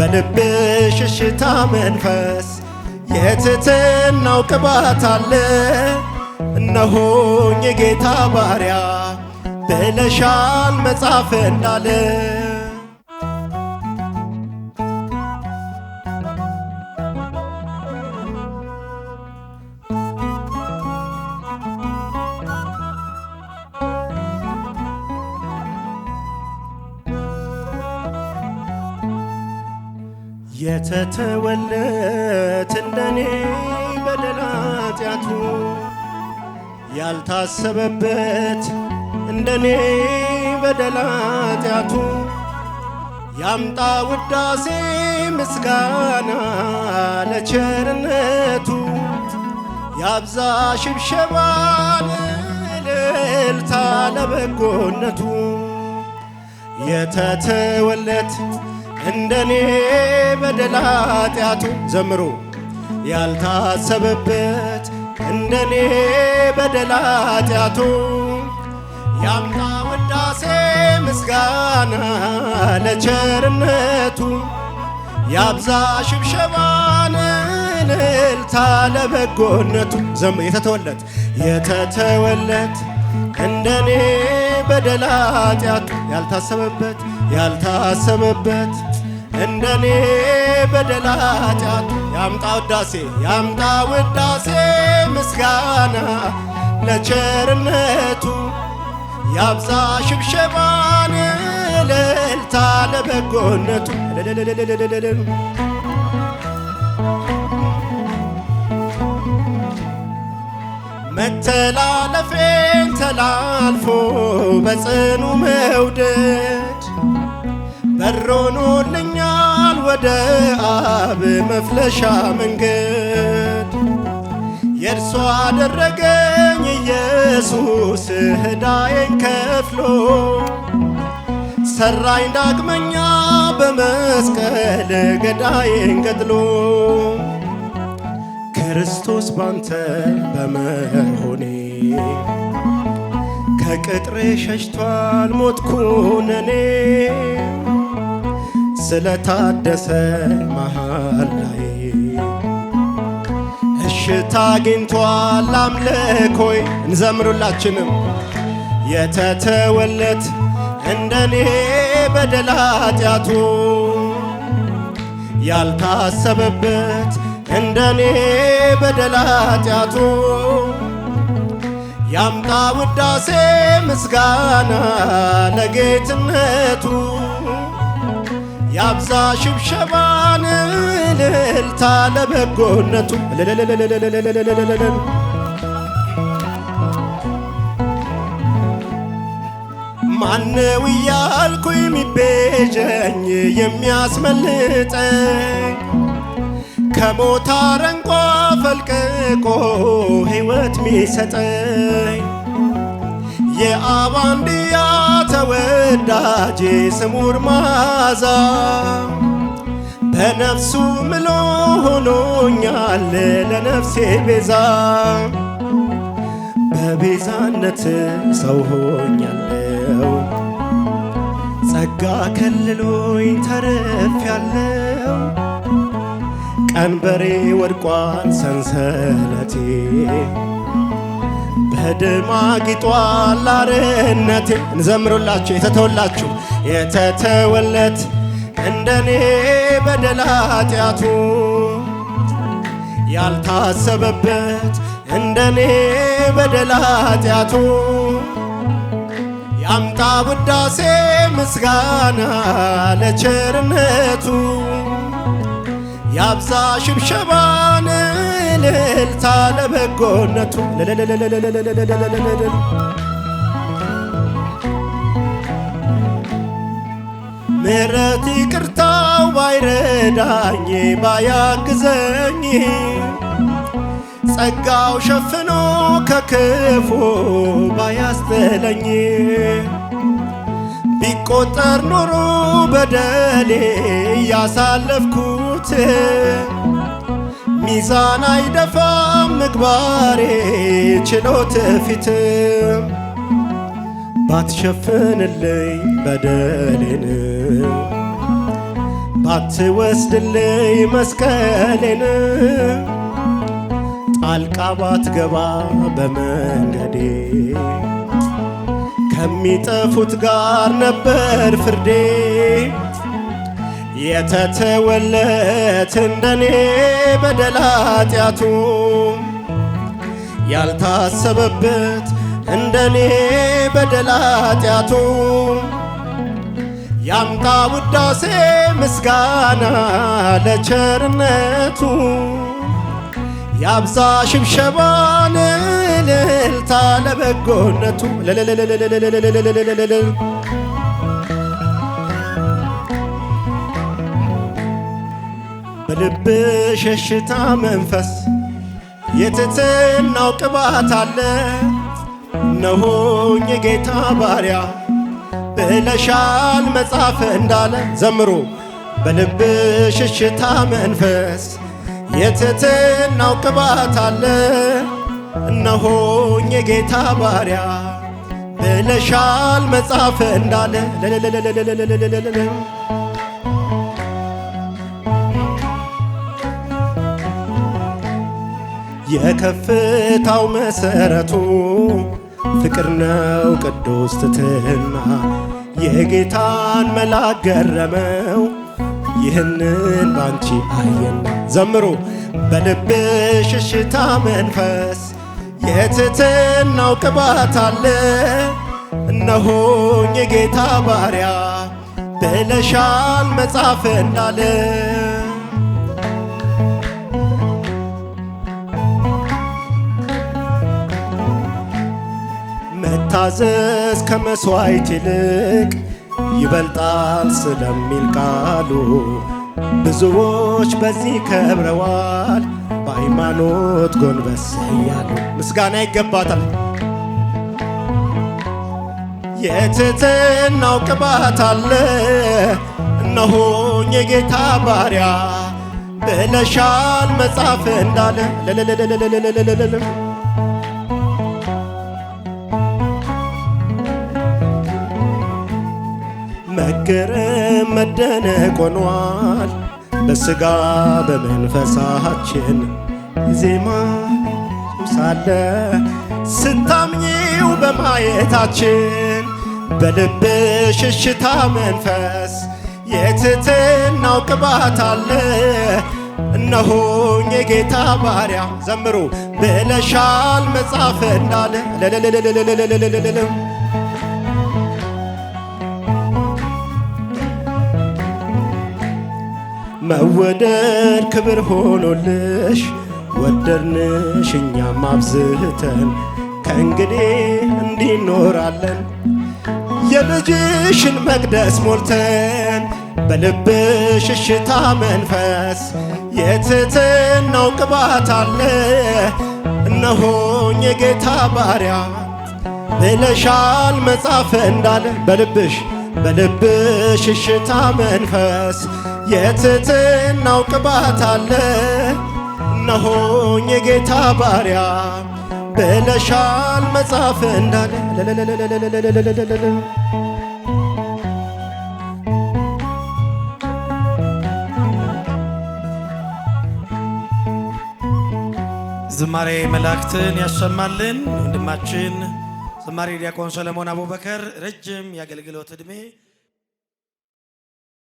በልብሽ እሽታ መንፈስ የትሕትናው ቅባት አለ። እነሆኝ የጌታ ባሪያ ብለሻል መጽሐፍ እንዳለ። የተተወለት እንደኔ በደል ኃጢአቱ ያልታሰበበት እንደኔ በደል ኃጢአቱ ያምጣ ውዳሴ ምስጋና ለቸርነቱ ያብዛ ሽብሸባን እልልታ ለበጎነቱ የተተወለት እንደኔ በደል ኃጢአቱ ዘምሩ ያልታሰበበት እንደኔ በደል ኃጢአቱ ያምጣ ውዳሴ ምስጋና ለቸርነቱ ያብዛ ሽብሸባን እልልታ ለበጎነቱ የተተወለት እንደኔ በደል ኃጢአቱ ያልታሰበበት እንደኔ በደል ኃጢአቱ ያምጣ ውዳሴ ምስጋና ለቸርነቱ ያብዛ ሽብሸባን እልልታ ለበጎነቱ መተላለፌን ተላልፎ በጽኑ መውደድ በሮኖልኛል ወደ አብ መፍለሻ መንገድ የእርሱ አደረገኝ ኢየሱስ ዕዳዬን ከፍሎ ሰራኝ ዳግመኛ በመስቀል ገዳዬን ገድሎ ክርስቶስ ባንተ በመሆኔ ከቅጥሬ ሸሽቷል ሞት ኩነኔ ስለታደሰ መሃላዬ እሽታ አግኝቷል አምልኮዬ። እንዘምሩላችንም የተተወለት እንደኔ በደል ኃጢአቱ ያልታሰበበት እንደኔ በደል ኃጢአቱ ያምጣ ውዳሴ ምስጋና ለጌትነቱ ያብዛ ሽብሸባን እልልታ ለበጎነቱ ማነው እያልኩ የሚቤዠኝ የሚያስመልጠኝ ከሞት አረንቋ ፈልቅቆ ሕይወት ሚሰጠኝ የአብ አንድያ ተወዳጄ ስሙር መዓዛ በነፍሱ ምሎ ሆኖኛል ለነፍሴ ቤዛ በቤዛነት ሰው ሆኛለሁ ጸጋ ከልሎኝ ተርፌያለሁ ቀንበሬ ወድቋል ሰንሰለቴ በደም አጊጧል አርነቴ። እንዘምሩላችሁ የተተወለት እንደኔ በደል ኃጢአቱ ያልታሰበበት እንደኔ በደል ኃጢአቱ ያምጣ ውዳሴ ምስጋና ለቸርነቱ ያብዛ ሽብሸባን እልልታ ለበጎነቱ ምሕረት ይቅርታው ባይረዳኝ ባያግዘኝ ጸጋው ሸፍኖ ከክፉ ባያስጥለኝ ቢቆጠር ኖሮ በደሌ ያሳለፍኩት ሚዛን አይደፋም ምግባሬ ችሎት ፊት ባትሸፍንልኝ በደሌን ባትወስድልኝ መስቀሌን ጣልቃ ባትገባ በመንገዴ ከሚጠፉት ጋር ነበር ፍርዴ። የተተወለት እንደኔ በደል ኃጢአቱ ያልታሰበበት እንደኔ በደል ኃጢአቱ ያምጣ ውዳሴ ምስጋና ለቸርነቱ ያብዛ ሽብሸባን እልልታ ለበጎነቱ በልብሽ የሽታ መንፈስ የትሕትናው ቅባት አለ። እነሆኝ የጌታ ባሪያ ብለሻል መጽሐፍ እንዳለ ዘምሩ። በልብሽ የሽታ መንፈስ የትሕትናው ቅባት አለ። እነሆኝ የጌታ ባሪያ ብለሻል መጽሐፍ እንዳለ የከፍታው መሰረቱ ፍቅር ነው ቅዱስ ትሕትና የጌታን መልአክ ገረመው ይህንን ባንቺ አየና ዘምሩ። በልብሽ የሽታ መንፈስ የትሕትናው ቅባት አለ። እነሆኝ የጌታ ባሪያ ብለሻል መጽሐፍ እንዳለ መታዘዝ ከመሥዋዕት ይልቅ ይበልጣል ስለሚል ቃሉ ብዙዎች በዚህ ከብረዋል በሃይማኖት ጎንበስ እያሉ። ምስጋና ይገባታል። የትሕትናው ቅባት አለ። እነሆኝ የጌታ ባሪያ ብለሻል መጽሐፍ እንዳለ መገረም መደነቅ ሆኗል በሥጋ በመንፈሳችን ዜማ ሳለ ስታምኚው በማየታችን በልብሽ የሽታ መንፈስ የትሕትናው ቅባት አለ። እነሆኝ የጌታ ባሪያ ዘምሩ ብለሻል መጽሐፍ እንዳለ መወደድ ክብር ሆኖልሽ ወደድንሽ እኛም አብዝተን ከእንግዲህ እንዲኖራለን የልጅሽን መቅደስ ሞልተን። በልብሽ የሽታ መንፈስ የትሕትናው ቅባት አለ። እነሆኝ የጌታ ባሪያ ብለሻል መጽሐፍ እንዳለ በልብሽ የሽታ መንፈስ የትሕትናው ቅባት አለ። እነሆኝ የጌታ ባሪያ ብለሻል መጽሐፍ እንዳለ ዝማሬ መላእክትን ያሰማልን። ወንድማችን ዝማሬ ዲያቆን ሰለሞን አቡበከር ረጅም የአገልግሎት ዕድሜ